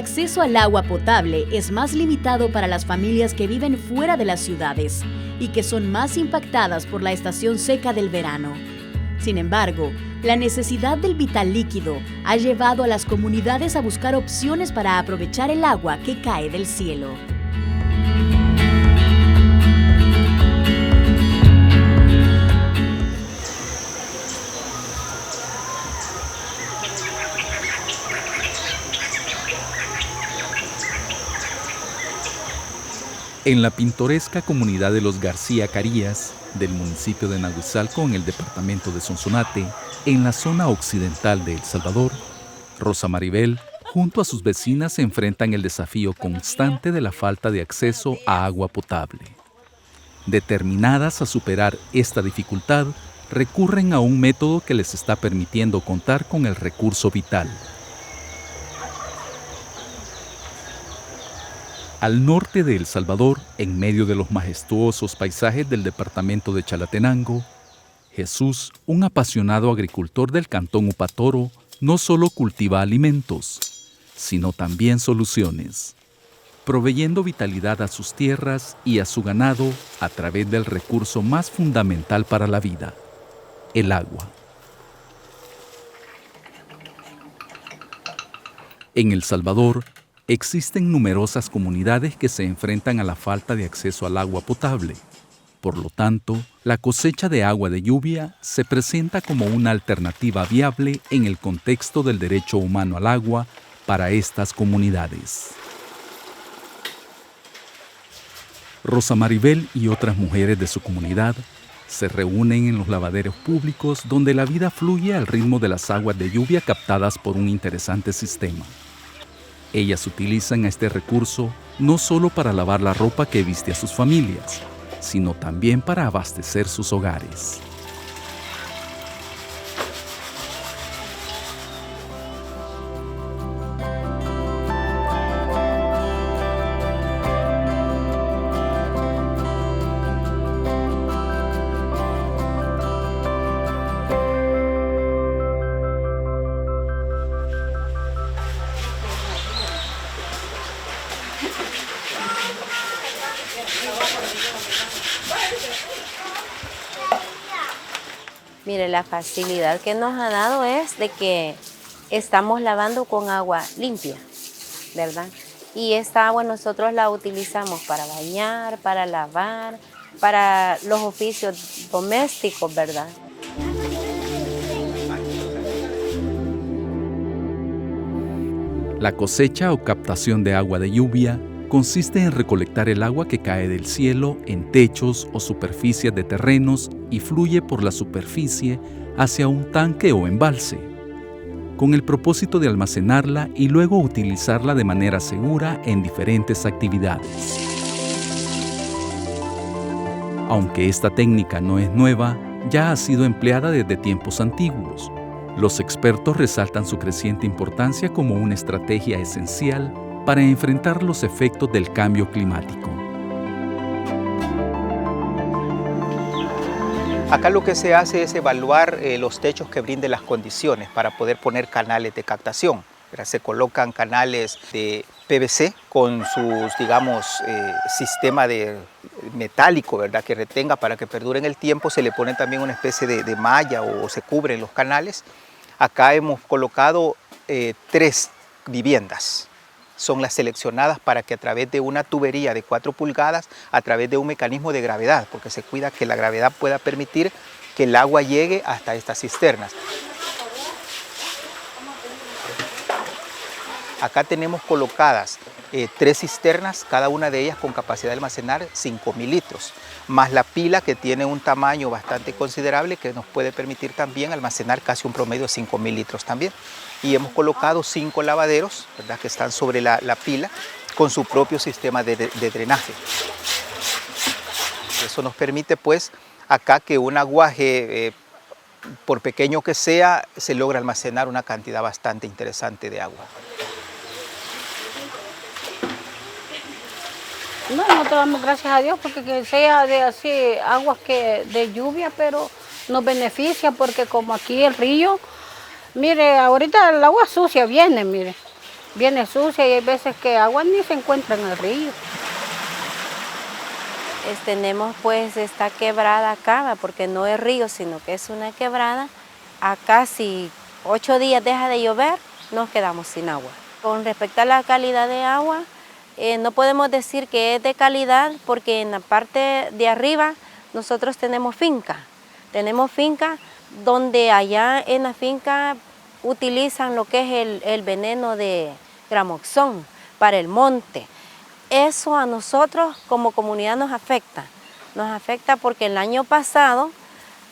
acceso al agua potable es más limitado para las familias que viven fuera de las ciudades y que son más impactadas por la estación seca del verano. Sin embargo, la necesidad del vital líquido ha llevado a las comunidades a buscar opciones para aprovechar el agua que cae del cielo. En la pintoresca comunidad de los García Carías, del municipio de Naguizalco, en el departamento de Sonsonate, en la zona occidental de El Salvador, Rosa Maribel, junto a sus vecinas, se enfrentan el desafío constante de la falta de acceso a agua potable. Determinadas a superar esta dificultad, recurren a un método que les está permitiendo contar con el recurso vital. Al norte de El Salvador, en medio de los majestuosos paisajes del departamento de Chalatenango, Jesús, un apasionado agricultor del cantón Upatoro, no solo cultiva alimentos, sino también soluciones, proveyendo vitalidad a sus tierras y a su ganado a través del recurso más fundamental para la vida, el agua. En El Salvador, existen numerosas comunidades que se enfrentan a la falta de acceso al agua potable. Por lo tanto, la cosecha de agua de lluvia se presenta como una alternativa viable en el contexto del derecho humano al agua para estas comunidades. Rosa Maribel y otras mujeres de su comunidad se reúnen en los lavaderos públicos donde la vida fluye al ritmo de las aguas de lluvia captadas por un interesante sistema. Ellas utilizan este recurso no solo para lavar la ropa que viste a sus familias, sino también para abastecer sus hogares. Mire, la facilidad que nos ha dado es de que estamos lavando con agua limpia, ¿verdad? Y esta agua nosotros la utilizamos para bañar, para lavar, para los oficios domésticos, ¿verdad? La cosecha o captación de agua de lluvia consiste en recolectar el agua que cae del cielo en techos o superficies de terrenos y fluye por la superficie hacia un tanque o embalse, con el propósito de almacenarla y luego utilizarla de manera segura en diferentes actividades. Aunque esta técnica no es nueva, ya ha sido empleada desde tiempos antiguos. Los expertos resaltan su creciente importancia como una estrategia esencial para enfrentar los efectos del cambio climático. Acá lo que se hace es evaluar los techos que brinden las condiciones para poder poner canales de captación. Se colocan canales de PVC con sus, digamos, sistema de metálico, ¿verdad?, que retenga para que perduren el tiempo. Se le pone también una especie de malla o se cubren los canales. Acá hemos colocado 3 viviendas. Son las seleccionadas para que a través de una tubería de 4 pulgadas, a través de un mecanismo de gravedad, porque se cuida que la gravedad pueda permitir que el agua llegue hasta estas cisternas. Acá tenemos colocadas 3 cisternas, cada una de ellas con capacidad de almacenar 5.000 litros, más la pila que tiene un tamaño bastante considerable que nos puede permitir también almacenar casi un promedio de 5.000 litros también. Y hemos colocado 5 lavaderos, ¿verdad?, que están sobre la pila con su propio sistema de drenaje. Eso nos permite pues acá que un aguaje, por pequeño que sea, se logra almacenar una cantidad bastante interesante de agua. No, nosotros damos gracias a Dios porque que sea de así aguas que de lluvia, pero nos beneficia porque como aquí el río, mire, ahorita el agua sucia viene, mire, viene sucia y hay veces que agua ni se encuentra en el río. Tenemos pues esta quebrada acá, porque no es río, sino que es una quebrada. Acá si 8 días deja de llover, nos quedamos sin agua. Con respecto a la calidad de agua, no podemos decir que es de calidad porque en la parte de arriba nosotros tenemos finca. Tenemos finca donde allá en la finca utilizan lo que es el veneno de gramoxón para el monte. Eso a nosotros como comunidad nos afecta. Nos afecta porque el año pasado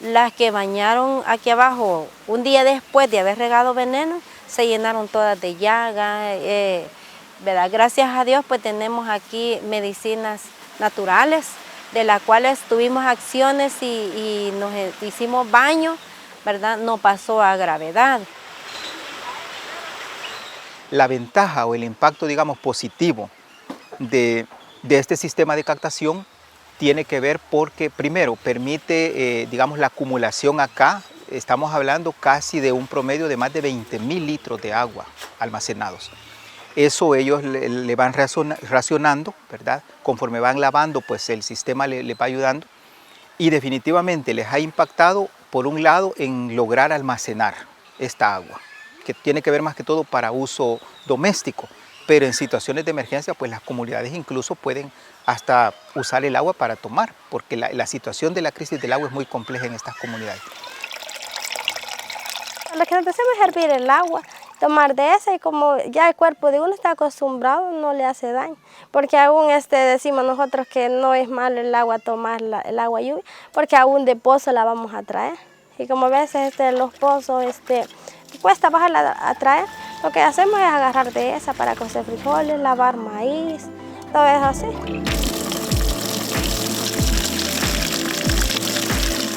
las que bañaron aquí abajo un día después de haber regado veneno se llenaron todas de llagas, ¿verdad? Gracias a Dios pues tenemos aquí medicinas naturales de las cuales tuvimos acciones y nos hicimos baño, ¿verdad? No pasó a gravedad. La ventaja o el impacto, digamos, positivo de este sistema de captación tiene que ver porque, primero, permite, digamos, la acumulación acá. Estamos hablando casi de un promedio de más de 20.000 litros de agua almacenados. Eso ellos le van racionando, ¿verdad? Conforme van lavando, pues el sistema le va ayudando. Y definitivamente les ha impactado, por un lado, en lograr almacenar esta agua, que tiene que ver más que todo para uso doméstico. Pero en situaciones de emergencia, pues las comunidades incluso pueden hasta usar el agua para tomar, porque la situación de la crisis del agua es muy compleja en estas comunidades. Lo que nos hacemos es hervir el agua, tomar de esa y como ya el cuerpo de uno está acostumbrado, no le hace daño. Porque aún decimos nosotros que no es malo el agua, tomar el agua lluvia, porque aún de pozo la vamos a traer. Y como a veces los pozos cuesta bajarla a traer, lo que hacemos es agarrar de esa para cocer frijoles, lavar maíz, todo eso así.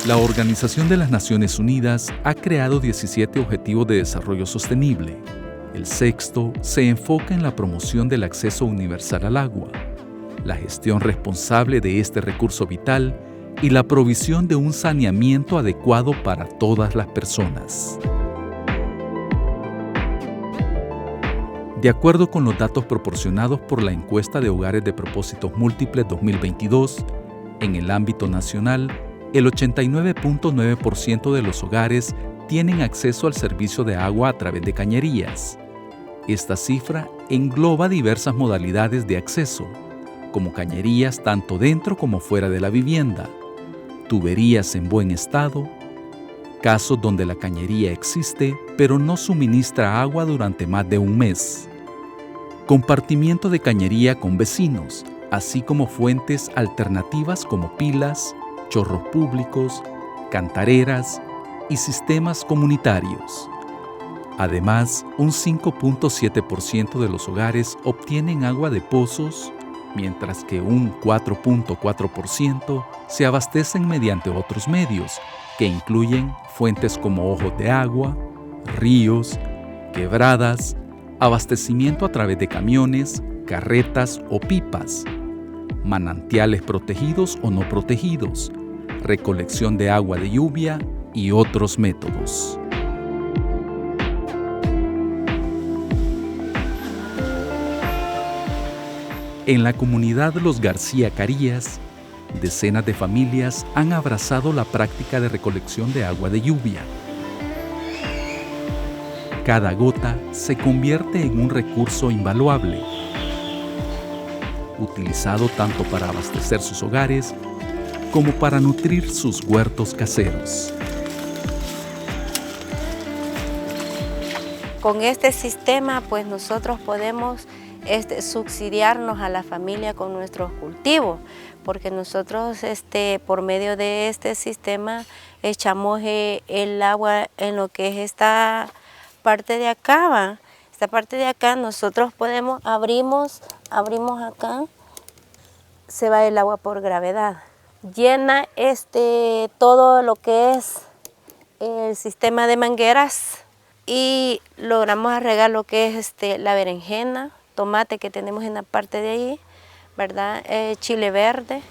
La Organización de las Naciones Unidas ha creado 17 Objetivos de Desarrollo Sostenible. El sexto se enfoca en la promoción del acceso universal al agua, la gestión responsable de este recurso vital y la provisión de un saneamiento adecuado para todas las personas. De acuerdo con los datos proporcionados por la encuesta de hogares de propósitos múltiples 2022, en el ámbito nacional, el 89.9% de los hogares tienen acceso al servicio de agua a través de cañerías. Esta cifra engloba diversas modalidades de acceso, como cañerías tanto dentro como fuera de la vivienda, tuberías en buen estado, casos donde la cañería existe pero no suministra agua durante más de un mes, compartimiento de cañería con vecinos, así como fuentes alternativas como pilas, chorros públicos, cantareras y sistemas comunitarios. Además, un 5.7% de los hogares obtienen agua de pozos, mientras que un 4.4% se abastecen mediante otros medios, que incluyen fuentes como ojos de agua, ríos, quebradas, abastecimiento a través de camiones, carretas o pipas, manantiales protegidos o no protegidos, recolección de agua de lluvia y otros métodos. En la comunidad Los García Carías, decenas de familias han abrazado la práctica de recolección de agua de lluvia. Cada gota se convierte en un recurso invaluable, utilizado tanto para abastecer sus hogares como para nutrir sus huertos caseros. Con este sistema, pues nosotros podemos subsidiarnos a la familia con nuestros cultivos, porque nosotros por medio de este sistema echamos el agua en lo que es esta parte de acá, ¿va? Esta parte de acá nosotros podemos, abrimos acá, se va el agua por gravedad. Llena todo lo que es el sistema de mangueras y logramos regar lo que es la berenjena, tomate que tenemos en la parte de ahí, ¿verdad? Chile verde.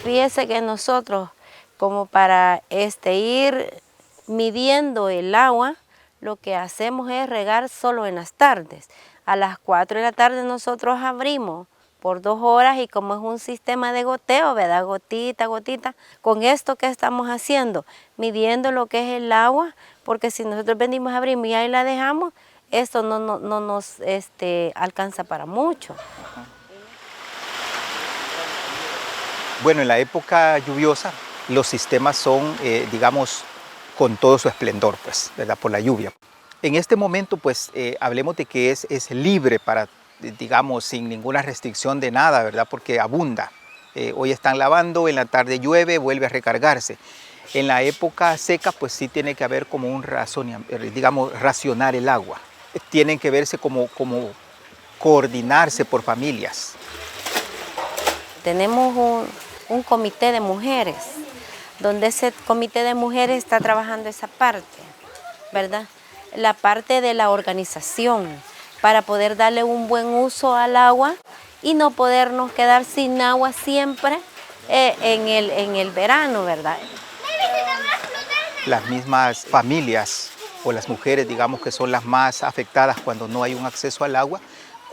Fíjese que nosotros, como para ir midiendo el agua, lo que hacemos es regar solo en las tardes. A las 4 de la tarde nosotros abrimos por 2 horas y como es un sistema de goteo, ¿verdad? Gotita, gotita. Con esto que estamos haciendo, midiendo lo que es el agua, porque si nosotros venimos a abrir y ahí la dejamos, esto no nos alcanza para mucho. Bueno, en la época lluviosa los sistemas son, digamos, con todo su esplendor, pues, ¿verdad? Por la lluvia. En este momento, pues, hablemos de que es libre para, digamos, sin ninguna restricción de nada, ¿verdad? Porque abunda. Hoy están lavando, en la tarde llueve, vuelve a recargarse. En la época seca, pues sí tiene que haber como un racionar el agua. Tienen que verse como coordinarse por familias. Tenemos un comité de mujeres, donde ese comité de mujeres está trabajando esa parte, ¿verdad? La parte de la organización, para poder darle un buen uso al agua y no podernos quedar sin agua siempre en el verano, ¿verdad? Las mismas familias o las mujeres, digamos, que son las más afectadas cuando no hay un acceso al agua,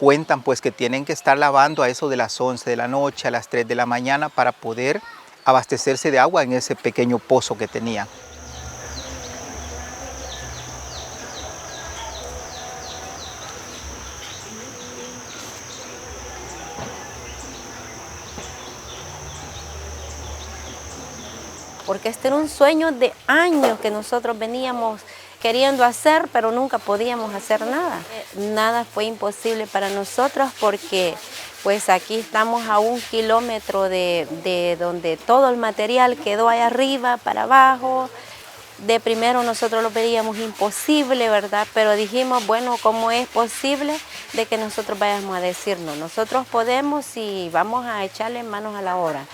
cuentan pues que tienen que estar lavando a eso de las 11 de la noche, a las 3 de la mañana para poder abastecerse de agua en ese pequeño pozo que tenían. Porque este era un sueño de años que nosotros veníamos queriendo hacer, pero nunca podíamos hacer nada. Nada fue imposible para nosotros porque pues aquí estamos a 1 kilómetro de donde todo el material quedó ahí arriba, para abajo. De primero nosotros lo veíamos imposible, ¿verdad? Pero dijimos, bueno, ¿cómo es posible de que nosotros vayamos a decirnos? Nosotros podemos y vamos a echarle manos a la obra.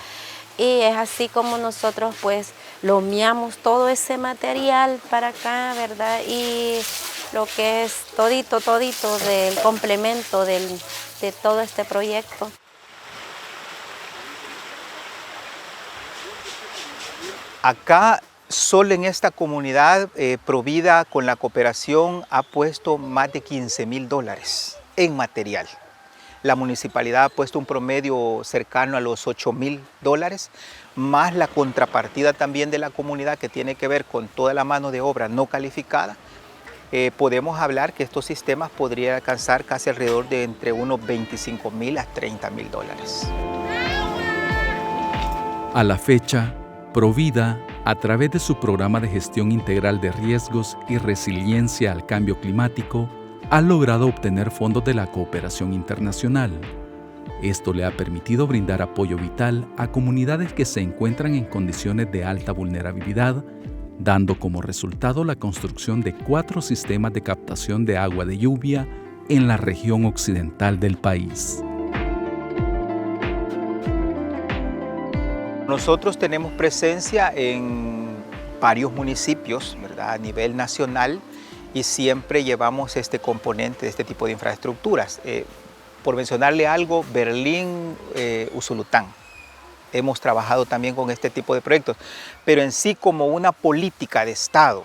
Y es así como nosotros pues lomeamos todo ese material para acá, ¿verdad? Y lo que es todito del complemento de todo este proyecto. Acá, solo en esta comunidad, Provida con la cooperación ha puesto más de $15,000 en material. La municipalidad ha puesto un promedio cercano a los $8,000, más la contrapartida también de la comunidad que tiene que ver con toda la mano de obra no calificada. Podemos hablar que estos sistemas podrían alcanzar casi alrededor de entre unos $25,000 a $30,000. A la fecha, Provida, a través de su programa de gestión integral de riesgos y resiliencia al cambio climático, ha logrado obtener fondos de la cooperación internacional. Esto le ha permitido brindar apoyo vital a comunidades que se encuentran en condiciones de alta vulnerabilidad, dando como resultado la construcción de 4 sistemas de captación de agua de lluvia en la región occidental del país. Nosotros tenemos presencia en varios municipios, ¿verdad? A nivel nacional, y siempre llevamos este componente de este tipo de infraestructuras. Por mencionarle algo, Berlín, Usulután. Hemos trabajado también con este tipo de proyectos, pero en sí como una política de Estado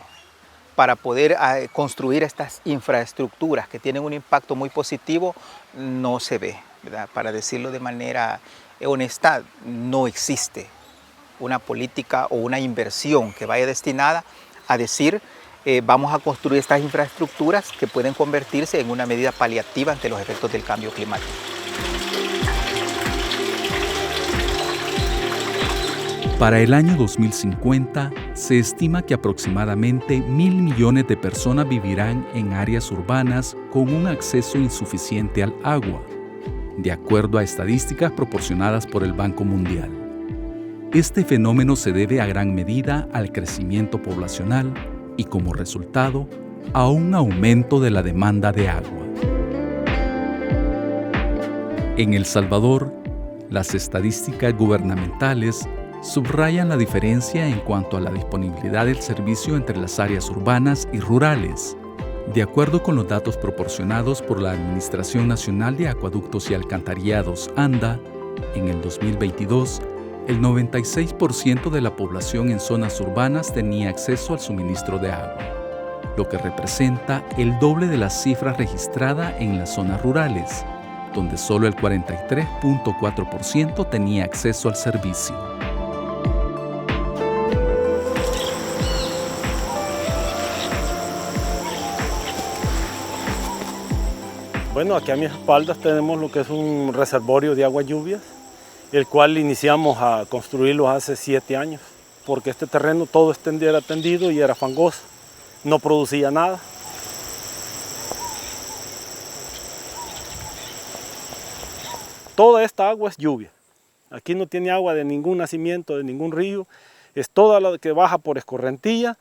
para poder construir estas infraestructuras que tienen un impacto muy positivo, no se ve, ¿verdad? Para decirlo de manera honesta, no existe una política o una inversión que vaya destinada a decir vamos a construir estas infraestructuras que pueden convertirse en una medida paliativa ante los efectos del cambio climático. Para el año 2050, se estima que aproximadamente 1.000 millones de personas vivirán en áreas urbanas con un acceso insuficiente al agua, de acuerdo a estadísticas proporcionadas por el Banco Mundial. Este fenómeno se debe a gran medida al crecimiento poblacional y, como resultado, a un aumento de la demanda de agua. En El Salvador, las estadísticas gubernamentales subrayan la diferencia en cuanto a la disponibilidad del servicio entre las áreas urbanas y rurales. De acuerdo con los datos proporcionados por la Administración Nacional de Acueductos y Alcantarillados, ANDA, en el 2022, el 96% de la población en zonas urbanas tenía acceso al suministro de agua. lo que representa el doble de la cifra registrada en las zonas rurales, donde solo el 43.4% tenía acceso al servicio. Bueno, aquí a mis espaldas tenemos lo que es un reservorio de agua lluvias, el cual iniciamos a construirlo hace 7 años, porque este terreno todo era tendido y era fangoso, no producía nada. Toda esta agua es lluvia. Aquí no tiene agua de ningún nacimiento, de ningún río. Es toda la que baja por escorrentía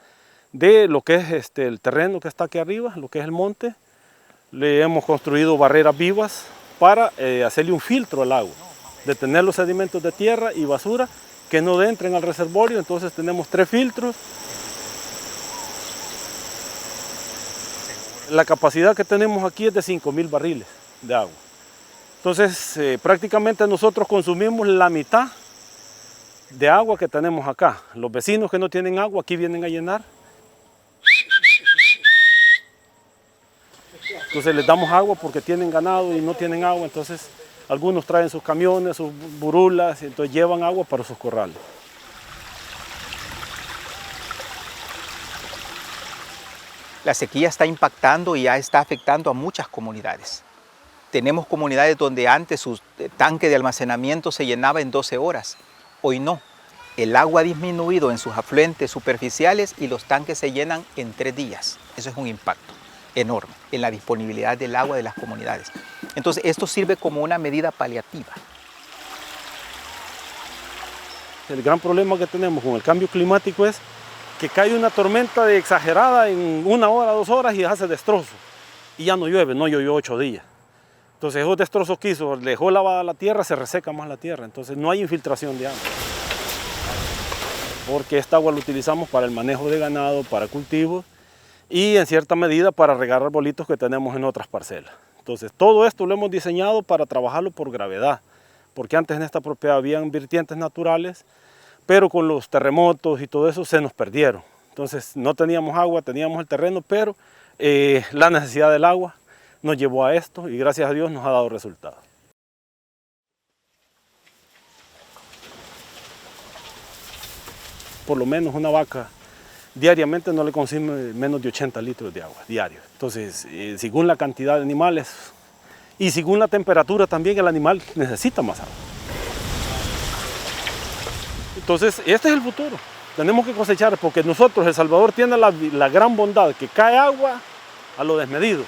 de lo que es el terreno que está aquí arriba, lo que es el monte. Le hemos construido barreras vivas para hacerle un filtro al agua, detener los sedimentos de tierra y basura que no entren al reservorio. Entonces tenemos 3 filtros. La capacidad que tenemos aquí es de 5.000 barriles de agua. Entonces prácticamente nosotros consumimos la mitad de agua que tenemos acá. Los vecinos que no tienen agua aquí vienen a llenar. Entonces les damos agua porque tienen ganado y no tienen agua, entonces algunos traen sus camiones, sus burulas, y entonces llevan agua para sus corrales. La sequía está impactando y ya está afectando a muchas comunidades. Tenemos comunidades donde antes su tanque de almacenamiento se llenaba en 12 horas, hoy no. El agua ha disminuido en sus afluentes superficiales y los tanques se llenan en 3 días. Eso es un impacto enorme en la disponibilidad del agua de las comunidades. Entonces esto sirve como una medida paliativa. El gran problema que tenemos con el cambio climático es que cae una tormenta exagerada en 1 hora, 2 horas y hace destrozo. Y ya no llueve, no llovió 8 días. Entonces esos destrozos que hizo, dejó lavada la tierra, se reseca más la tierra. Entonces no hay infiltración de agua. Porque esta agua la utilizamos para el manejo de ganado, para cultivos, y en cierta medida para regar arbolitos que tenemos en otras parcelas. Entonces todo esto lo hemos diseñado para trabajarlo por gravedad, porque antes en esta propiedad habían vertientes naturales, pero con los terremotos y todo eso se nos perdieron. Entonces no teníamos agua, teníamos el terreno, pero la necesidad del agua nos llevó a esto y gracias a Dios nos ha dado resultados. Por lo menos una vaca diariamente no le consume menos de 80 litros de agua diarios. Entonces, según la cantidad de animales y según la temperatura también el animal necesita más agua. Entonces, este es el futuro. Tenemos que cosechar porque nosotros, El Salvador tiene la gran bondad que cae agua a lo desmedido.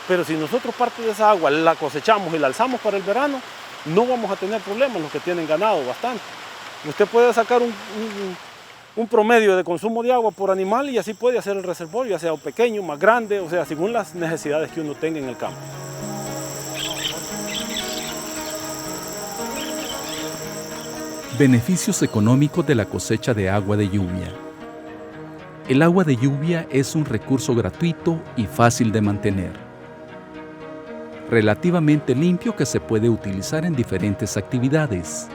Pero si nosotros parte de esa agua la cosechamos y la alzamos para el verano, no vamos a tener problemas los que tienen ganado bastante. Usted puede sacar un promedio de consumo de agua por animal y así puede hacer el reservorio, ya sea pequeño, más grande, o sea, según las necesidades que uno tenga en el campo. Beneficios económicos de la cosecha de agua de lluvia. El agua de lluvia es un recurso gratuito y fácil de mantener. Relativamente limpio que se puede utilizar en diferentes actividades.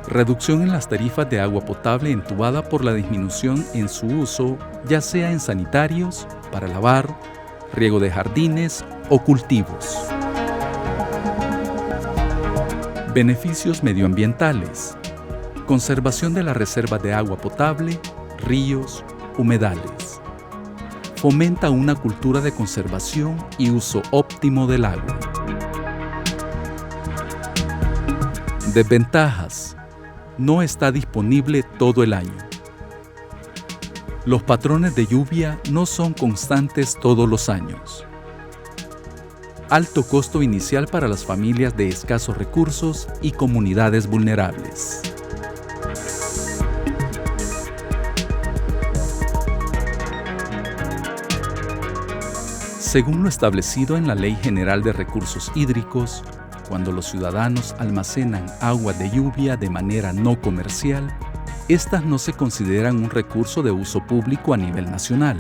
Reducción en las tarifas de agua potable entubada por la disminución en su uso, ya sea en sanitarios, para lavar, riego de jardines o cultivos. Beneficios medioambientales. Conservación de las reservas de agua potable, ríos, humedales. Fomenta una cultura de conservación y uso óptimo del agua. Desventajas. No está disponible todo el año. Los patrones de lluvia no son constantes todos los años. Alto costo inicial para las familias de escasos recursos y comunidades vulnerables. Según lo establecido en la Ley General de Recursos Hídricos, cuando los ciudadanos almacenan agua de lluvia de manera no comercial, estas no se consideran un recurso de uso público a nivel nacional.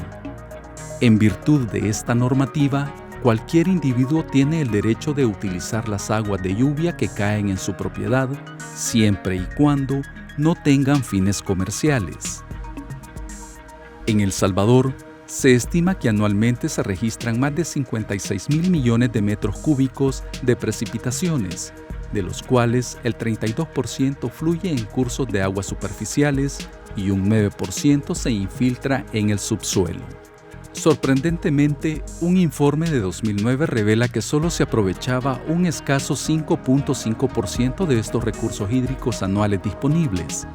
En virtud de esta normativa, cualquier individuo tiene el derecho de utilizar las aguas de lluvia que caen en su propiedad, siempre y cuando no tengan fines comerciales. En El Salvador, Se estima que anualmente se registran más de 56.000 millones de metros cúbicos de precipitaciones, de los cuales el 32% fluye en cursos de aguas superficiales y un 9% se infiltra en el subsuelo. Sorprendentemente, un informe de 2009 revela que solo se aprovechaba un escaso 5.5% de estos recursos hídricos anuales disponibles,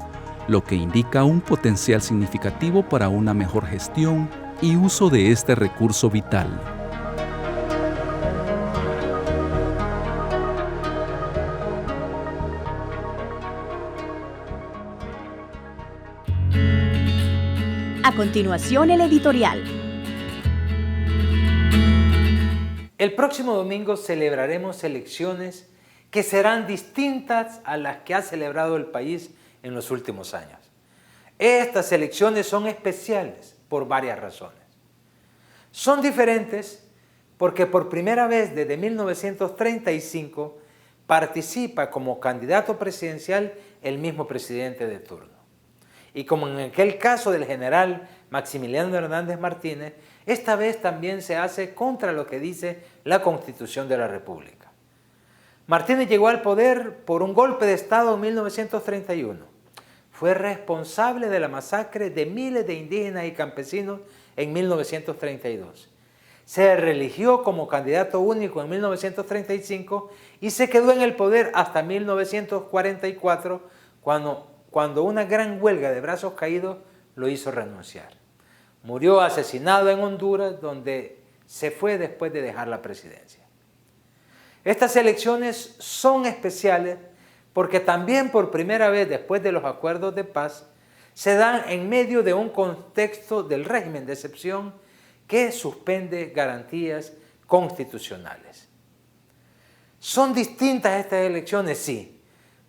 lo que indica un potencial significativo para una mejor gestión y uso de este recurso vital. A continuación, el editorial. El próximo domingo celebraremos elecciones que serán distintas a las que ha celebrado el país en los últimos años. Estas elecciones son especiales por varias razones. Son diferentes porque por primera vez desde 1935 participa como candidato presidencial el mismo presidente de turno. Y como en aquel caso del general Maximiliano Hernández Martínez, esta vez también se hace contra lo que dice la Constitución de la República. Martínez llegó al poder por un golpe de Estado en 1931. Fue responsable de la masacre de miles de indígenas y campesinos en 1932. Se reeligió como candidato único en 1935 y se quedó en el poder hasta 1944, cuando una gran huelga de brazos caídos lo hizo renunciar. Murió asesinado en Honduras, donde se fue después de dejar la presidencia. Estas elecciones son especiales porque también por primera vez después de los acuerdos de paz se dan en medio de un contexto del régimen de excepción que suspende garantías constitucionales. ¿Son distintas estas elecciones? Sí,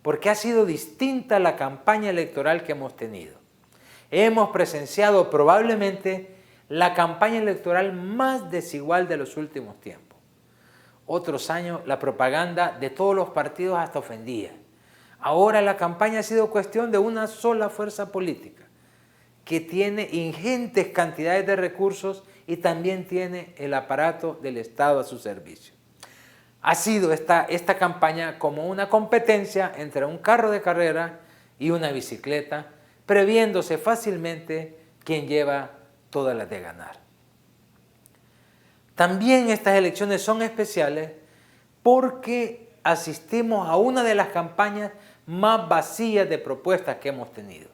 porque ha sido distinta la campaña electoral que hemos tenido. Hemos presenciado probablemente la campaña electoral más desigual de los últimos tiempos. Otros años la propaganda de todos los partidos hasta ofendía. Ahora la campaña ha sido cuestión de una sola fuerza política que tiene ingentes cantidades de recursos y también tiene el aparato del Estado a su servicio. Ha sido esta campaña como una competencia entre un carro de carrera y una bicicleta, previéndose fácilmente quien lleva todas las de ganar. También estas elecciones son especiales porque asistimos a una de las campañas más vacías de propuestas que hemos tenido.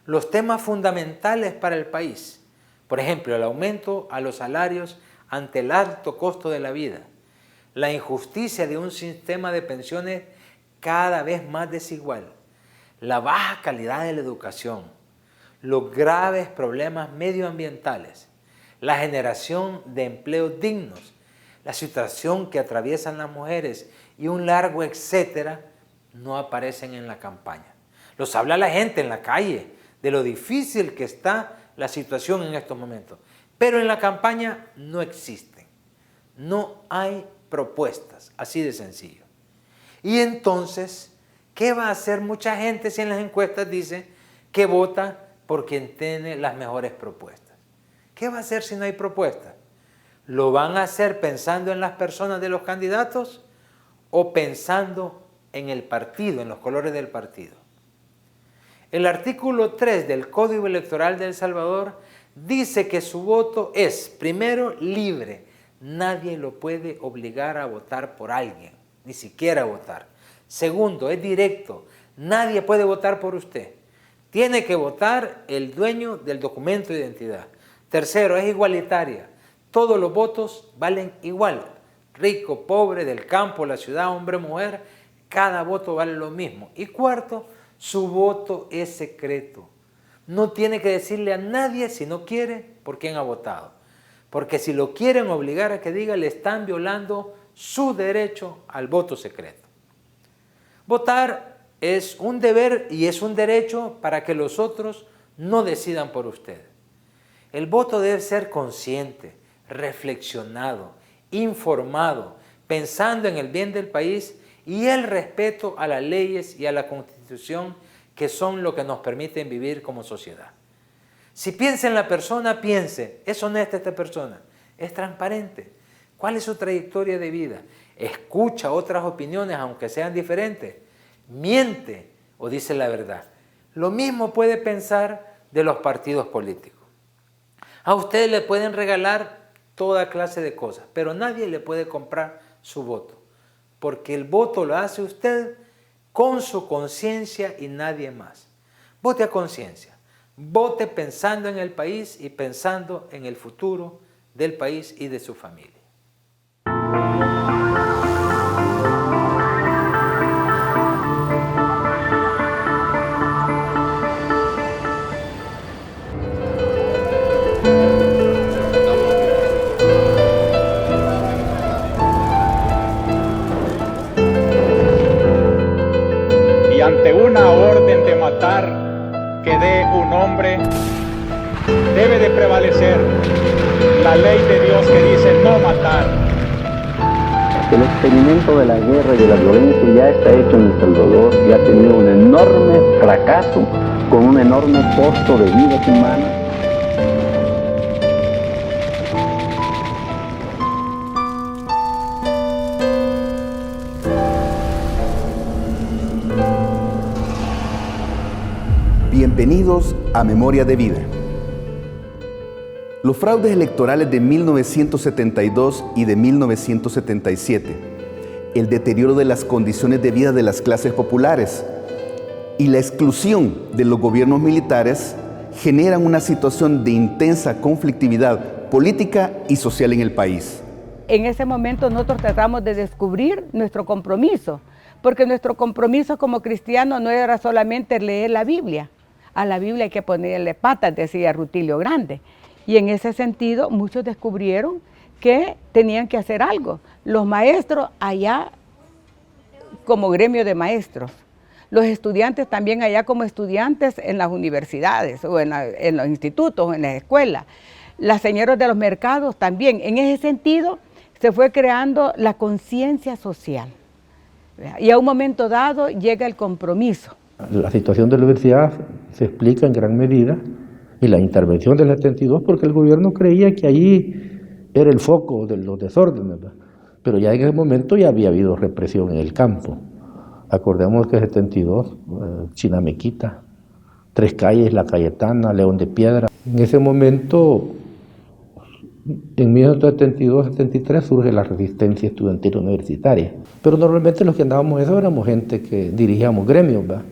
Los temas fundamentales para el país, por ejemplo, el aumento a los salarios ante el alto costo de la vida, la injusticia de un sistema de pensiones cada vez más desigual, la baja calidad de la educación, los graves problemas medioambientales, la generación de empleos dignos, la situación que atraviesan las mujeres y un largo etcétera, no aparecen en la campaña. Los habla la gente en la calle de lo difícil que está la situación en estos momentos, pero en la campaña no existen, no hay propuestas, así de sencillo. Y entonces, ¿qué va a hacer mucha gente si en las encuestas dice que vota por quien tiene las mejores propuestas? ¿Qué va a hacer si no hay propuestas? ¿Lo van a hacer pensando en las personas de los candidatos o pensando en el partido, en los colores del partido? El artículo 3 del Código Electoral de El Salvador dice que su voto es, primero, libre. Nadie lo puede obligar a votar por alguien, ni siquiera votar. Segundo, es directo. Nadie puede votar por usted. Tiene que votar el dueño del documento de identidad. Tercero, es igualitaria. Todos los votos valen igual. Rico, pobre, del campo, la ciudad, hombre, mujer, cada voto vale lo mismo. Y cuarto, su voto es secreto. No tiene que decirle a nadie si no quiere por quién ha votado. Porque si lo quieren obligar a que diga, le están violando su derecho al voto secreto. Votar es un deber y es un derecho para que los otros no decidan por usted. El voto debe ser consciente, reflexionado, informado, pensando en el bien del país y el respeto a las leyes y a la Constitución, que son lo que nos permiten vivir como sociedad. Si piensa en la persona, piense, ¿es honesta esta persona? ¿Es transparente? ¿Cuál es su trayectoria de vida? ¿Escucha otras opiniones aunque sean diferentes? ¿Miente o dice la verdad? Lo mismo puede pensar de los partidos políticos. A ustedes le pueden regalar toda clase de cosas, pero nadie le puede comprar su voto, porque el voto lo hace usted con su conciencia y nadie más. Vote a conciencia, vote pensando en el país y pensando en el futuro del país y de su familia. Ante una orden de matar que dé un hombre, debe de prevalecer la ley de Dios que dice no matar. El experimento de la guerra y de la violencia ya está hecho en El Salvador y ha tenido un enorme fracaso con un enorme costo de vidas humanas. Bienvenidos a Memoria de Vida. Los fraudes electorales de 1972 y de 1977, el deterioro de las condiciones de vida de las clases populares y la exclusión de los gobiernos militares generan una situación de intensa conflictividad política y social en el país. En ese momento nosotros tratamos de descubrir nuestro compromiso, porque nuestro compromiso como cristianos no era solamente leer la Biblia. A la Biblia hay que ponerle patas, decía Rutilio Grande. Y en ese sentido, muchos descubrieron que tenían que hacer algo. Los maestros allá como gremio de maestros. Los estudiantes también allá como estudiantes en las universidades o en los institutos, en las escuelas. Las señoras de los mercados también. En ese sentido, se fue creando la conciencia social. Y a un momento dado llega el compromiso. La situación de la universidad se explica en gran medida en la intervención del 72 porque el gobierno creía que allí era el foco de los desórdenes, ¿verdad? Pero ya en ese momento ya había habido represión en el campo. Acordemos que en el 72, Chinamequita, Tres Calles, La Cayetana, León de Piedra. En ese momento, en 1972-73 surge la resistencia estudiantil universitaria. Pero normalmente los que andábamos eso éramos gente que dirigíamos gremios, ¿verdad?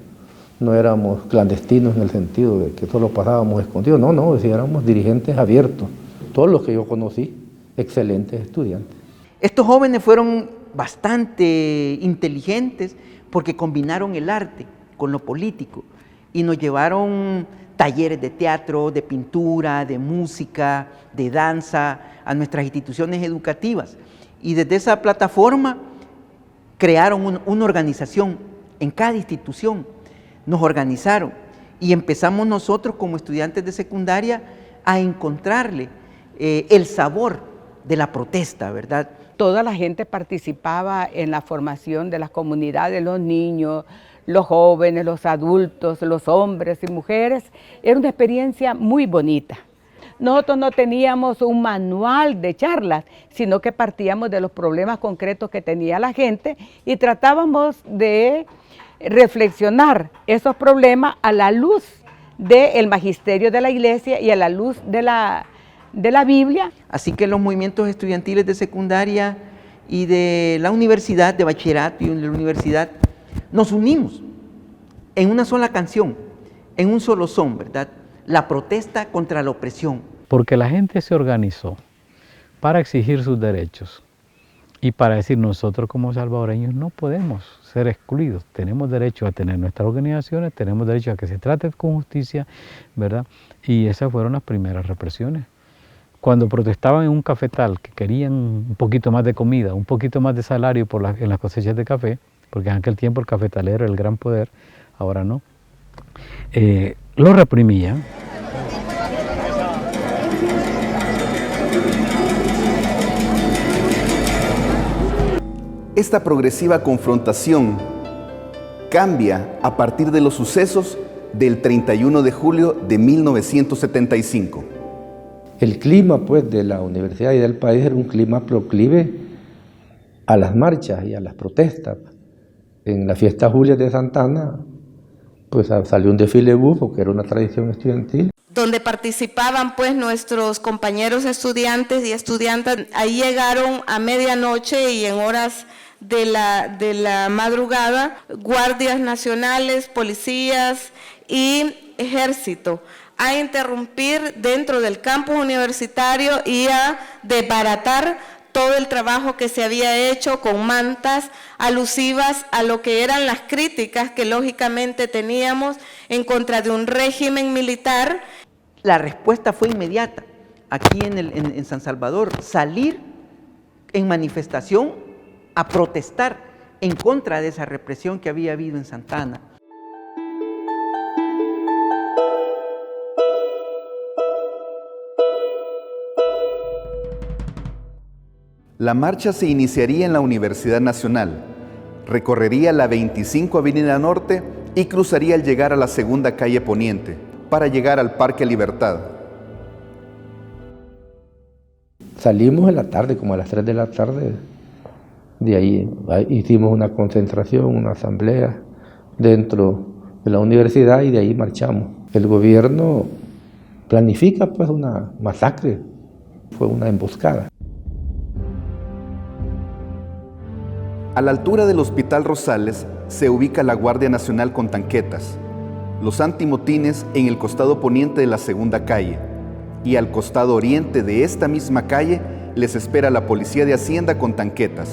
No éramos clandestinos en el sentido de que solo pasábamos escondidos, no, éramos dirigentes abiertos. Todos los que yo conocí, excelentes estudiantes. Estos jóvenes fueron bastante inteligentes porque combinaron el arte con lo político y nos llevaron talleres de teatro, de pintura, de música, de danza a nuestras instituciones educativas. Y desde esa plataforma crearon una organización en cada institución. Nos organizaron y empezamos nosotros como estudiantes de secundaria a encontrarle el sabor de la protesta, ¿verdad? Toda la gente participaba en la formación de las comunidades, los niños, los jóvenes, los adultos, los hombres y mujeres. Era una experiencia muy bonita. Nosotros no teníamos un manual de charlas, sino que partíamos de los problemas concretos que tenía la gente y tratábamos de reflexionar esos problemas a la luz del magisterio de la iglesia y a la luz de la Biblia. Así que los movimientos estudiantiles de secundaria y de la universidad, de bachillerato y de la universidad, nos unimos en una sola canción, en un solo son, ¿verdad? La protesta contra la opresión. Porque la gente se organizó para exigir sus derechos y para decir nosotros como salvadoreños no podemos ser excluidos, tenemos derecho a tener nuestras organizaciones, tenemos derecho a que se trate con justicia, ¿verdad? Y esas fueron las primeras represiones. Cuando protestaban en un cafetal que querían un poquito más de comida, un poquito más de salario en las cosechas de café, porque en aquel tiempo el cafetalero era el gran poder, ahora no, lo reprimían. Esta progresiva confrontación cambia a partir de los sucesos del 31 de julio de 1975. El clima pues de la universidad y del país era un clima proclive a las marchas y a las protestas. En la fiesta Julia de Santa Ana pues salió un desfile bufo, que era una tradición estudiantil, donde participaban pues nuestros compañeros estudiantes y estudiantes. Ahí llegaron a medianoche y en horas de la madrugada, guardias nacionales, policías y ejército a interrumpir dentro del campus universitario y a desbaratar todo el trabajo que se había hecho con mantas alusivas a lo que eran las críticas que lógicamente teníamos en contra de un régimen militar. La respuesta fue inmediata. Aquí en San Salvador, salir en manifestación a protestar en contra de esa represión que había habido en Santa Ana. La marcha se iniciaría en la Universidad Nacional, recorrería la 25 Avenida Norte y cruzaría al llegar a la segunda calle Poniente, para llegar al Parque Libertad. Salimos en la tarde, como a las 3 de la tarde. De ahí hicimos una concentración, una asamblea dentro de la universidad y de ahí marchamos. El gobierno planifica pues una masacre, fue una emboscada. A la altura del Hospital Rosales se ubica la Guardia Nacional con tanquetas, los antimotines en el costado poniente de la segunda calle, y al costado oriente de esta misma calle les espera la Policía de Hacienda con tanquetas.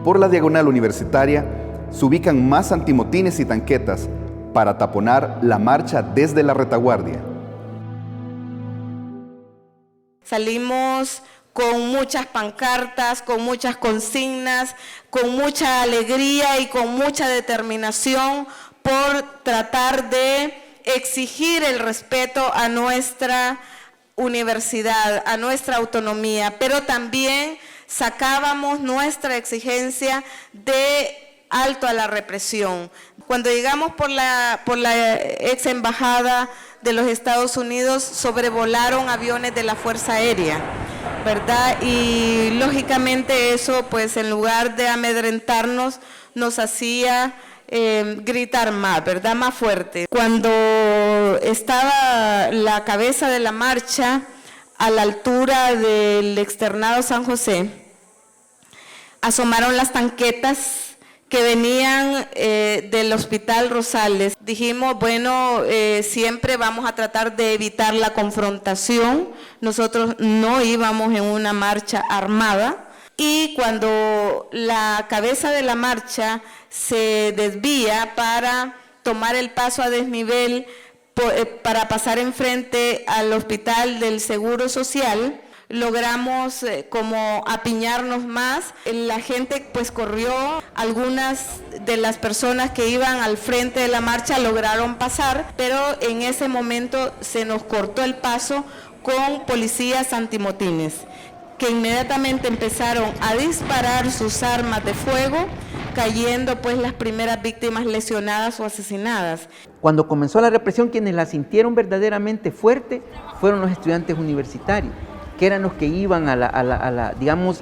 Por la diagonal universitaria se ubican más antimotines y tanquetas para taponar la marcha desde la retaguardia. Salimos con muchas pancartas, con muchas consignas, con mucha alegría y con mucha determinación por tratar de exigir el respeto a nuestra universidad, a nuestra autonomía, pero también sacábamos nuestra exigencia de alto a la represión. Cuando llegamos por la ex embajada de los Estados Unidos, sobrevolaron aviones de la Fuerza Aérea, ¿verdad? Y lógicamente eso, pues en lugar de amedrentarnos, nos hacía gritar más, ¿verdad? Más fuerte. Cuando estaba la cabeza de la marcha a la altura del externado San José, asomaron las tanquetas que venían del Hospital Rosales. Dijimos, bueno, siempre vamos a tratar de evitar la confrontación. Nosotros no íbamos en una marcha armada. Y cuando la cabeza de la marcha se desvía para tomar el paso a desnivel, para pasar enfrente al Hospital del Seguro Social, logramos como apiñarnos más. La gente pues corrió, algunas de las personas que iban al frente de la marcha lograron pasar, pero en ese momento se nos cortó el paso con policías antimotines, que inmediatamente empezaron a disparar sus armas de fuego, cayendo pues las primeras víctimas lesionadas o asesinadas. Cuando comenzó la represión, quienes la sintieron verdaderamente fuerte fueron los estudiantes universitarios, que eran los que iban digamos,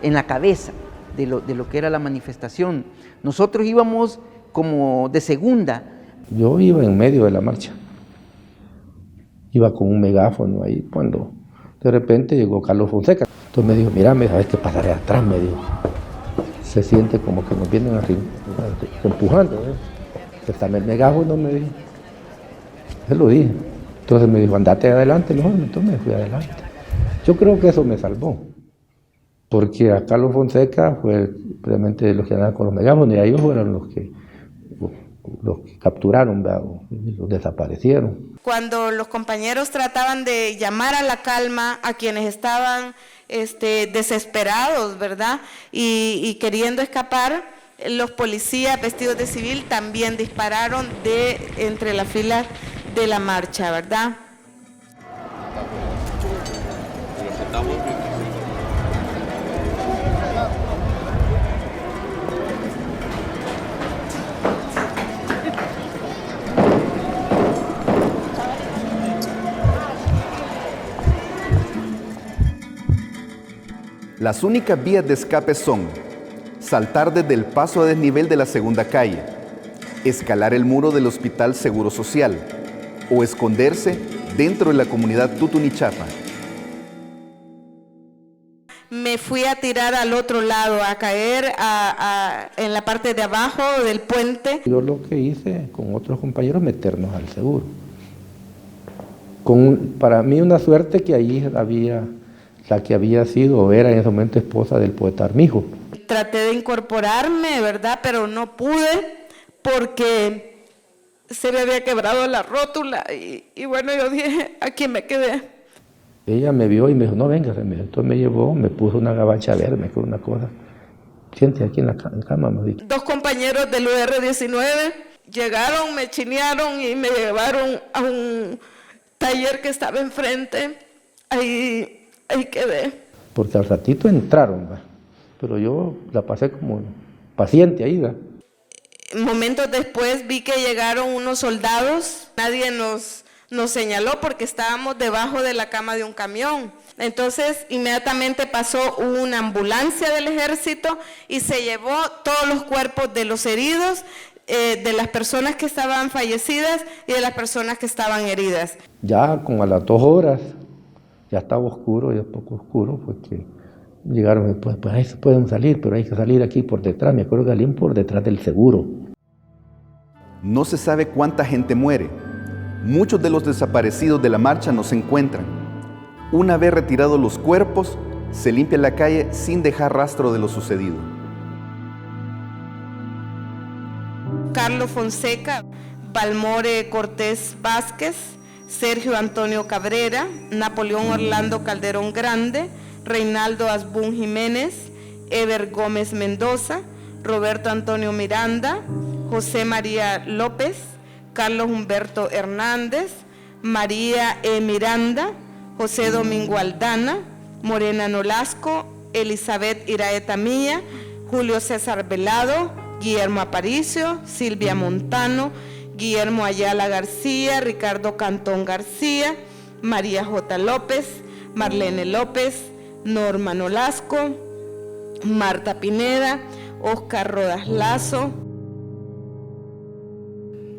en la cabeza de lo que era la manifestación. Nosotros íbamos como de segunda. Yo iba en medio de la marcha, iba con un megáfono ahí, cuando de repente llegó Carlos Fonseca. Entonces me dijo, mira, ¿sabes qué pasaré atrás? Me dijo, se siente como que nos vienen empujando, ¿eh? Está el megáfono, me dijo. Se lo dije. Entonces me dijo, andate adelante, mejor. Entonces me fui adelante. Yo creo que eso me salvó, porque a Carlos Fonseca fue realmente los que andaban con los megáfonos, y a ellos fueron los que capturaron, los desaparecieron. Cuando los compañeros trataban de llamar a la calma a quienes estaban desesperados, ¿verdad? Y queriendo escapar, los policías vestidos de civil también dispararon entre las filas de la marcha, ¿verdad? Las únicas vías de escape son saltar desde el paso a desnivel de la segunda calle, escalar el muro del Hospital Seguro Social o esconderse dentro de la comunidad Tutunichapa. Me fui a tirar al otro lado, a caer en la parte de abajo del puente. Yo lo que hice con otros compañeros, meternos al seguro. Para mí una suerte que ahí había la que había sido o era en ese momento esposa del poeta Armijo. Traté de incorporarme, ¿verdad? Pero no pude porque se me había quebrado la rótula y bueno, yo dije, aquí me quedé. Ella me vio y me dijo, no, venga, entonces me llevó, me puso una gabacha verde con una cosa. Siente aquí en la cama, me dijo. 2 compañeros del UR19 llegaron, me chinearon y me llevaron a un taller que estaba enfrente. Ahí quedé. Porque al ratito entraron, ¿va? Pero yo la pasé como paciente ahí, ¿va? Momentos después vi que llegaron unos soldados, nadie nos señaló porque estábamos debajo de la cama de un camión. Entonces inmediatamente pasó una ambulancia del ejército y se llevó todos los cuerpos de los heridos, de las personas que estaban fallecidas y de las personas que estaban heridas. Ya como a las 2 horas, ya estaba oscuro, ya poco oscuro, porque llegaron, pues ahí se pueden salir, pero hay que salir aquí por detrás. Me acuerdo que salían por detrás del seguro. No se sabe cuánta gente muere. Muchos de los desaparecidos de la marcha no se encuentran. Una vez retirados los cuerpos, se limpia la calle sin dejar rastro de lo sucedido. Carlos Fonseca, Balmore Cortés Vázquez, Sergio Antonio Cabrera, Napoleón Orlando Calderón Grande, Reinaldo Asbún Jiménez, Eber Gómez Mendoza, Roberto Antonio Miranda, José María López, Carlos Humberto Hernández, María E. Miranda, José Domingo Aldana, Morena Nolasco, Elizabeth Iraeta Milla, Julio César Velado, Guillermo Aparicio, Silvia Montano, Guillermo Ayala García, Ricardo Cantón García, María J. López, Marlene López, Norma Nolasco, Marta Pineda, Oscar Rodas Lazo.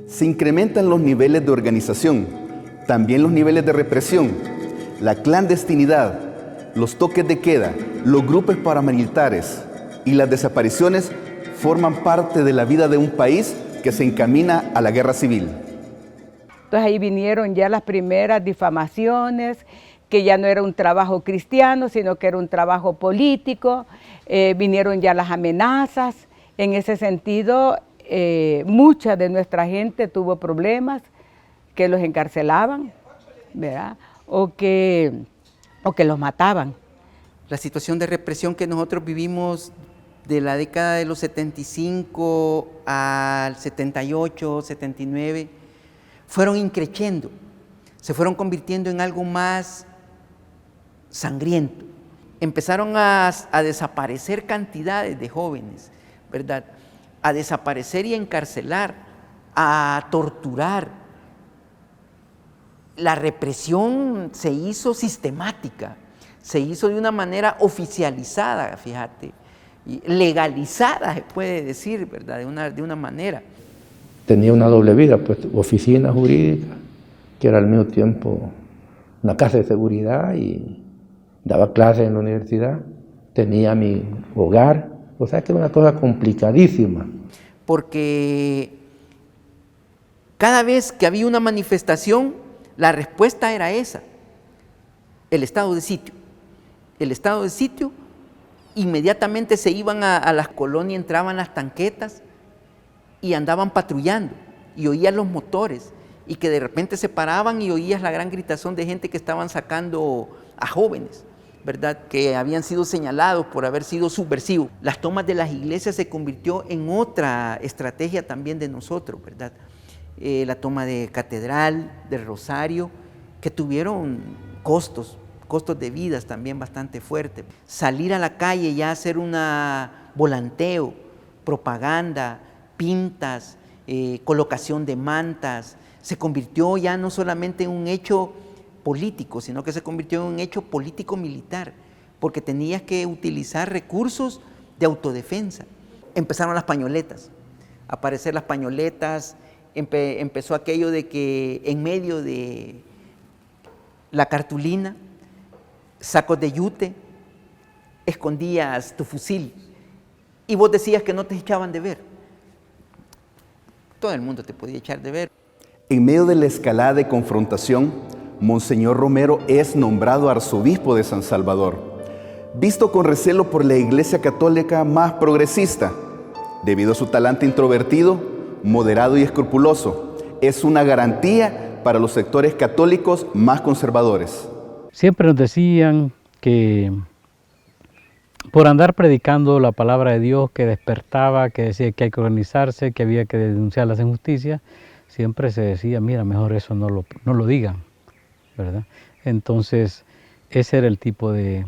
Se incrementan los niveles de organización, también los niveles de represión, la clandestinidad, los toques de queda, los grupos paramilitares y las desapariciones forman parte de la vida de un país que se encamina a la guerra civil. Entonces ahí vinieron ya las primeras difamaciones, que ya no era un trabajo cristiano, sino que era un trabajo político, vinieron ya las amenazas. En ese sentido, mucha de nuestra gente tuvo problemas, que los encarcelaban, ¿verdad? O que los mataban. La situación de represión que nosotros vivimos de la década de los 75 al 78, 79, fueron increciendo, se fueron convirtiendo en algo más sangriento. Empezaron a desaparecer cantidades de jóvenes, ¿verdad? A desaparecer y encarcelar, a torturar. La represión se hizo sistemática, se hizo de una manera oficializada, fíjate, y legalizada, se puede decir, ¿verdad? De una manera. Tenía una doble vida, pues oficina jurídica, que era al mismo tiempo una casa de seguridad y daba clases en la universidad, tenía mi hogar, o sea que era una cosa complicadísima. Porque cada vez que había una manifestación, la respuesta era esa, el estado de sitio. El estado de sitio, inmediatamente se iban a las colonias, entraban las tanquetas y andaban patrullando y oías los motores y que de repente se paraban y oías la gran gritazón de gente que estaban sacando a jóvenes, ¿verdad? Que habían sido señalados por haber sido subversivos. Las tomas de las iglesias se convirtió en otra estrategia también de nosotros, ¿verdad? La toma de Catedral, de Rosario, que tuvieron costos de vidas también bastante fuertes. Salir a la calle ya a hacer volanteo, propaganda, pintas, colocación de mantas, se convirtió ya no solamente en un hecho político, sino que se convirtió en un hecho político-militar, porque tenías que utilizar recursos de autodefensa. Empezaron las pañoletas, a aparecer las pañoletas, empezó aquello de que en medio de la cartulina, sacos de yute, escondías tu fusil y vos decías que no te echaban de ver. Todo el mundo te podía echar de ver. En medio de la escalada de confrontación, Monseñor Romero es nombrado arzobispo de San Salvador, visto con recelo por la Iglesia Católica más progresista, debido a su talante introvertido, moderado y escrupuloso. Es una garantía para los sectores católicos más conservadores. Siempre nos decían que por andar predicando la palabra de Dios, que despertaba, que decía que hay que organizarse, que había que denunciar las injusticias, siempre se decía, mira, mejor eso no lo digan, ¿verdad? Entonces, ese era el tipo de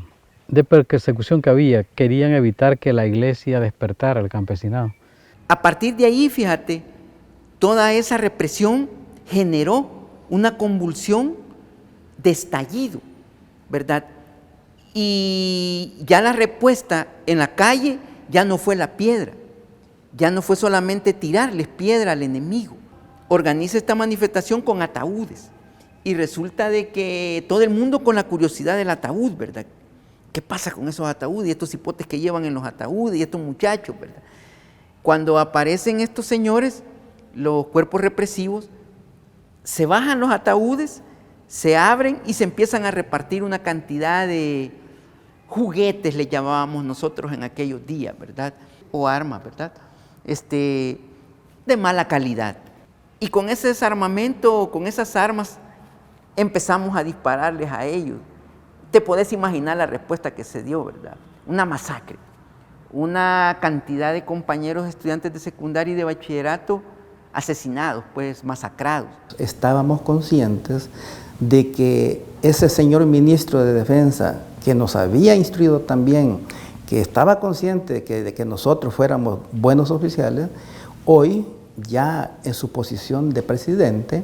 persecución que había. Querían evitar que la iglesia despertara al campesinado. A partir de ahí, fíjate, toda esa represión generó una convulsión de estallido, ¿verdad? Y ya la respuesta en la calle ya no fue la piedra, ya no fue solamente tirarles piedra al enemigo. Organiza esta manifestación con ataúdes y resulta de que todo el mundo con la curiosidad del ataúd, ¿verdad? ¿Qué pasa con esos ataúdes y estos hipotes que llevan en los ataúdes y estos muchachos, ¿verdad? Cuando aparecen estos señores, los cuerpos represivos, se bajan los ataúdes, se abren y se empiezan a repartir una cantidad de juguetes, le llamábamos nosotros en aquellos días, ¿verdad? O armas, ¿verdad? De mala calidad. Y con ese desarmamento, con esas armas, empezamos a dispararles a ellos. Te podés imaginar la respuesta que se dio, ¿verdad? Una masacre. Una cantidad de compañeros estudiantes de secundaria y de bachillerato asesinados, pues masacrados. Estábamos conscientes de que ese señor ministro de Defensa, que nos había instruido también, que estaba consciente de que nosotros fuéramos buenos oficiales, hoy ya en su posición de presidente,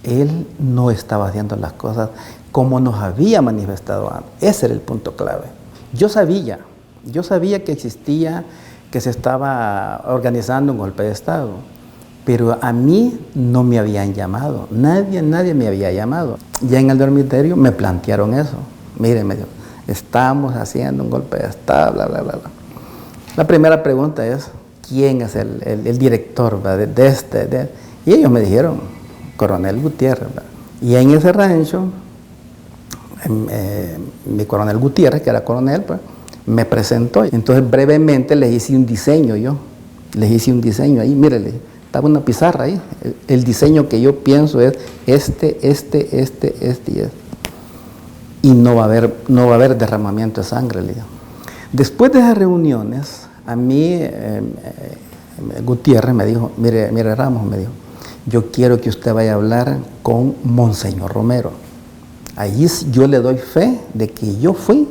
él no estaba haciendo las cosas como nos había manifestado antes. Ese era el punto clave. Yo sabía que existía, que se estaba organizando un golpe de Estado, pero a mí no me habían llamado, nadie me había llamado. Ya en el dormitorio me plantearon eso. Miren, me dijo, estamos haciendo un golpe de Estado, bla, bla, bla, bla. La primera pregunta es, ¿quién es el director de este? Y ellos me dijeron, Coronel Gutiérrez, ¿verdad? Y en ese rancho, mi coronel Gutiérrez, que era coronel, pues, me presentó. Entonces brevemente les hice un diseño yo. Les hice un diseño ahí, mírenle, estaba una pizarra ahí. El diseño que yo pienso es este y este. Y no va a haber derramamiento de sangre, le digo. Después de esas reuniones, a mí Gutiérrez me dijo, mire Ramos, me dijo, yo quiero que usted vaya a hablar con Monseñor Romero. Allí yo le doy fe de que yo fui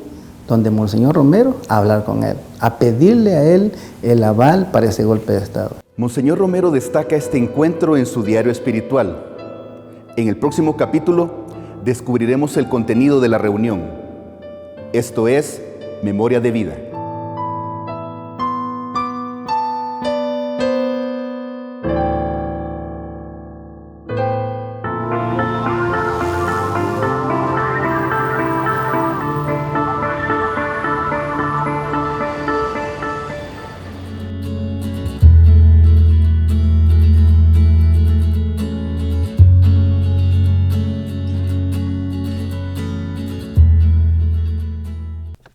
donde Monseñor Romero a hablar con él, a pedirle a él el aval para ese golpe de Estado. Monseñor Romero destaca este encuentro en su diario espiritual. En el próximo capítulo descubriremos el contenido de la reunión. Esto es Memoria de Vida.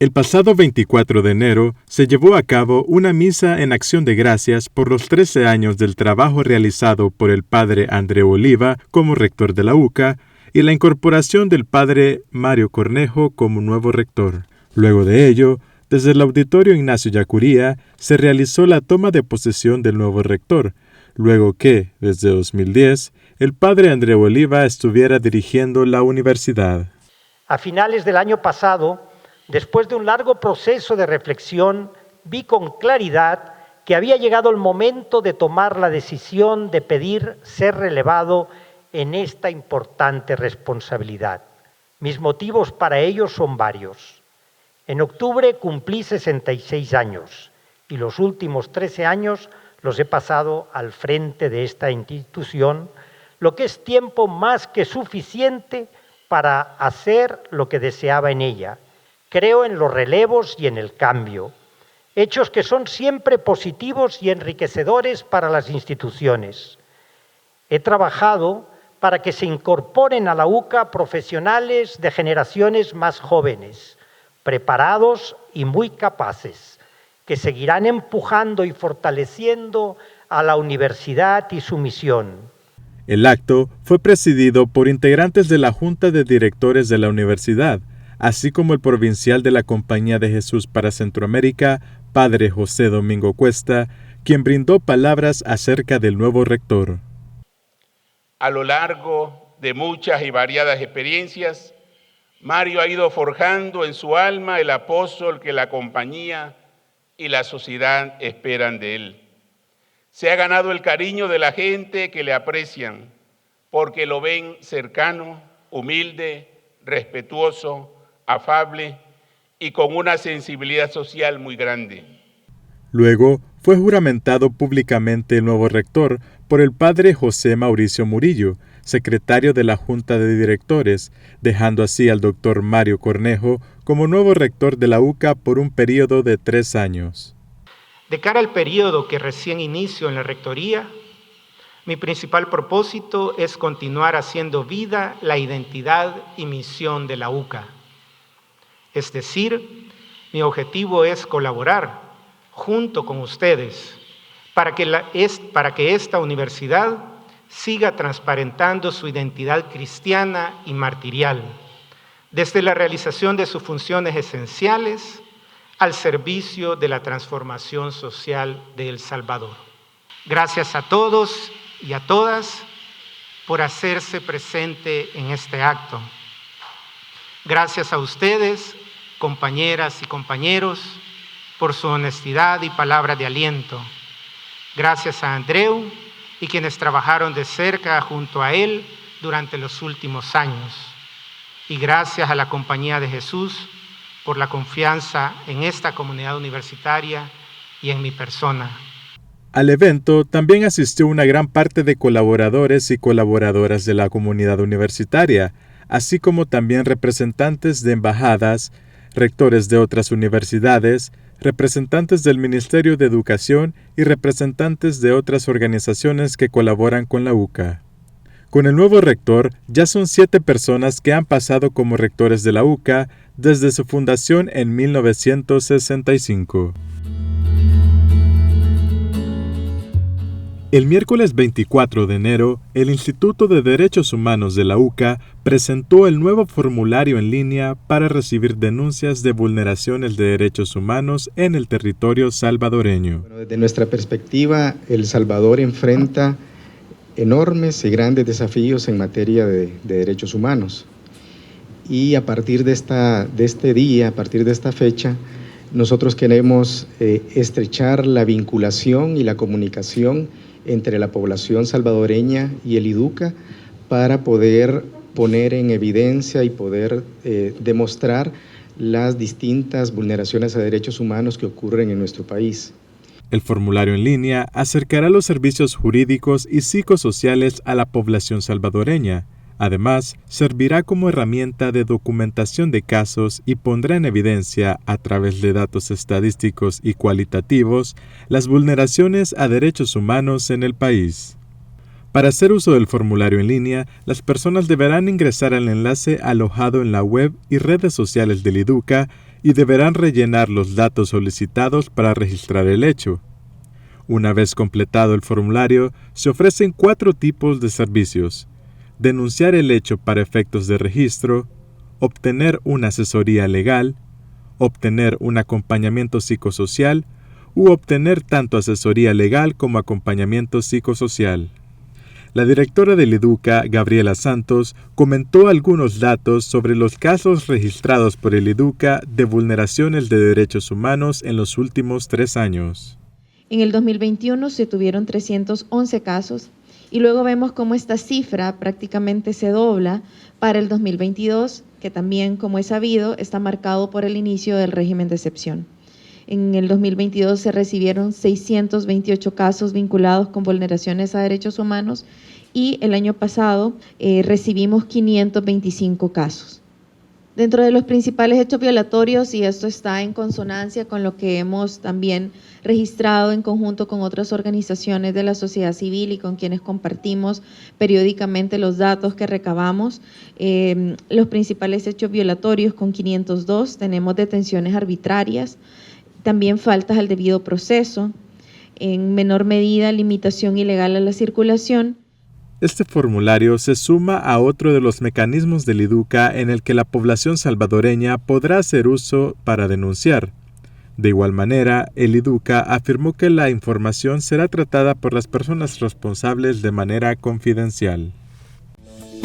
El pasado 24 de enero se llevó a cabo una misa en acción de gracias por los 13 años del trabajo realizado por el padre Andreu Oliva como rector de la UCA y la incorporación del padre Mario Cornejo como nuevo rector. Luego de ello, desde el Auditorio Ignacio Yacuría se realizó la toma de posesión del nuevo rector, luego que, desde 2010, el padre Andreu Oliva estuviera dirigiendo la universidad. A finales del año pasado, después de un largo proceso de reflexión, vi con claridad que había llegado el momento de tomar la decisión de pedir ser relevado en esta importante responsabilidad. Mis motivos para ello son varios. En octubre cumplí 66 años y los últimos 13 años los he pasado al frente de esta institución, lo que es tiempo más que suficiente para hacer lo que deseaba en ella. Creo en los relevos y en el cambio, hechos que son siempre positivos y enriquecedores para las instituciones. He trabajado para que se incorporen a la UCA profesionales de generaciones más jóvenes, preparados y muy capaces, que seguirán empujando y fortaleciendo a la universidad y su misión. El acto fue presidido por integrantes de la Junta de Directores de la universidad, así como el provincial de la Compañía de Jesús para Centroamérica, Padre José Domingo Cuesta, quien brindó palabras acerca del nuevo rector. A lo largo de muchas y variadas experiencias, Mario ha ido forjando en su alma el apóstol que la compañía y la sociedad esperan de él. Se ha ganado el cariño de la gente que le aprecian, porque lo ven cercano, humilde, respetuoso, afable y con una sensibilidad social muy grande. Luego fue juramentado públicamente el nuevo rector por el padre José Mauricio Murillo, secretario de la Junta de Directores, dejando así al doctor Mario Cornejo como nuevo rector de la UCA por un periodo de 3 años. De cara al periodo que recién inicio en la rectoría, mi principal propósito es continuar haciendo vida la identidad y misión de la UCA. Es decir, mi objetivo es colaborar junto con ustedes para que esta universidad siga transparentando su identidad cristiana y martirial, desde la realización de sus funciones esenciales al servicio de la transformación social de El Salvador. Gracias a todos y a todas por hacerse presente en este acto. Gracias a ustedes, compañeras y compañeros, por su honestidad y palabra de aliento. Gracias a Andreu y quienes trabajaron de cerca junto a él durante los últimos años. Y gracias a la Compañía de Jesús por la confianza en esta comunidad universitaria y en mi persona. Al evento también asistió una gran parte de colaboradores y colaboradoras de la comunidad universitaria, así como también representantes de embajadas, rectores de otras universidades, representantes del Ministerio de Educación y representantes de otras organizaciones que colaboran con la UCA. Con el nuevo rector, ya son 7 personas que han pasado como rectores de la UCA desde su fundación en 1965. El miércoles 24 de enero, el Instituto de Derechos Humanos de la UCA presentó el nuevo formulario en línea para recibir denuncias de vulneraciones de derechos humanos en el territorio salvadoreño. Desde nuestra perspectiva, El Salvador enfrenta enormes y grandes desafíos en materia de derechos humanos. Y a partir de este día, a partir de esta fecha, nosotros queremos estrechar la vinculación y la comunicación entre la población salvadoreña y el IDUCA para poder poner en evidencia y poder demostrar las distintas vulneraciones a derechos humanos que ocurren en nuestro país. El formulario en línea acercará los servicios jurídicos y psicosociales a la población salvadoreña. Además, servirá como herramienta de documentación de casos y pondrá en evidencia, a través de datos estadísticos y cualitativos, las vulneraciones a derechos humanos en el país. Para hacer uso del formulario en línea, las personas deberán ingresar al enlace alojado en la web y redes sociales del IDUCA y deberán rellenar los datos solicitados para registrar el hecho. Una vez completado el formulario, se ofrecen 4 tipos de servicios: denunciar el hecho para efectos de registro, obtener una asesoría legal, obtener un acompañamiento psicosocial u obtener tanto asesoría legal como acompañamiento psicosocial. La directora del IDUCA, Gabriela Santos, comentó algunos datos sobre los casos registrados por el IDUCA de vulneraciones de derechos humanos en los últimos 3 años. En el 2021 se tuvieron 311 casos. Y luego vemos cómo esta cifra prácticamente se dobla para el 2022 que también, como es sabido, está marcado por el inicio del régimen de excepción. En el 2022 se recibieron 628 casos vinculados con vulneraciones a derechos humanos y el año pasado recibimos 525 casos. Dentro de los principales hechos violatorios, y esto está en consonancia con lo que hemos también registrado en conjunto con otras organizaciones de la sociedad civil y con quienes compartimos periódicamente los datos que recabamos, los principales hechos violatorios con 502, tenemos detenciones arbitrarias, también faltas al debido proceso, en menor medida limitación ilegal a la circulación. Este formulario se suma a otro de los mecanismos del IDUCA en el que la población salvadoreña podrá hacer uso para denunciar. De igual manera, el IDUCA afirmó que la información será tratada por las personas responsables de manera confidencial.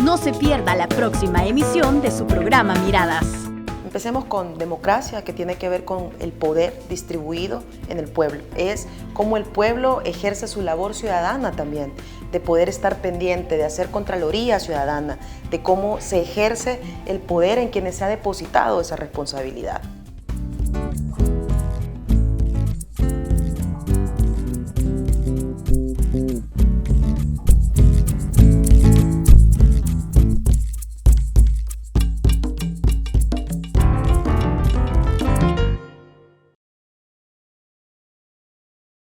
No se pierda la próxima emisión de su programa Miradas. Empecemos con democracia, que tiene que ver con el poder distribuido en el pueblo. Es cómo el pueblo ejerce su labor ciudadana también, de poder estar pendiente, de hacer contraloría ciudadana, de cómo se ejerce el poder en quienes se ha depositado esa responsabilidad.